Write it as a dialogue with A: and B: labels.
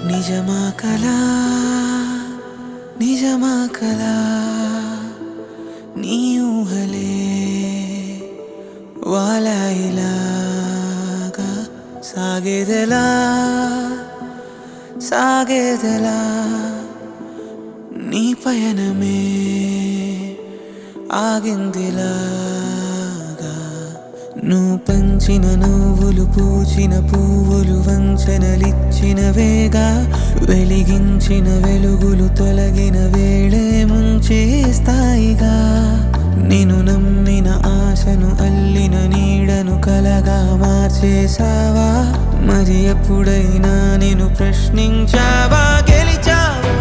A: నిజమా కలా నిజమా కలా నీ ఊహలే వాలాయిలాగా సాగేదెలా సాగేదెలా నీ పయనమే ఆగిందిలాగా నువ్వు పంచిన నవ్వులు పూచిన పువ్వులు వంచనలిచ్చిన వేగా వెలిగించిన వెలుగులు తొలగిన వేళే ముంచేస్తాయిగా నిన్ను నమ్మిన ఆశను అల్లిన నీడను కలగా మార్చేసావా మరి ఎప్పుడైనా నేను ప్రశ్నించావా గెలిచావు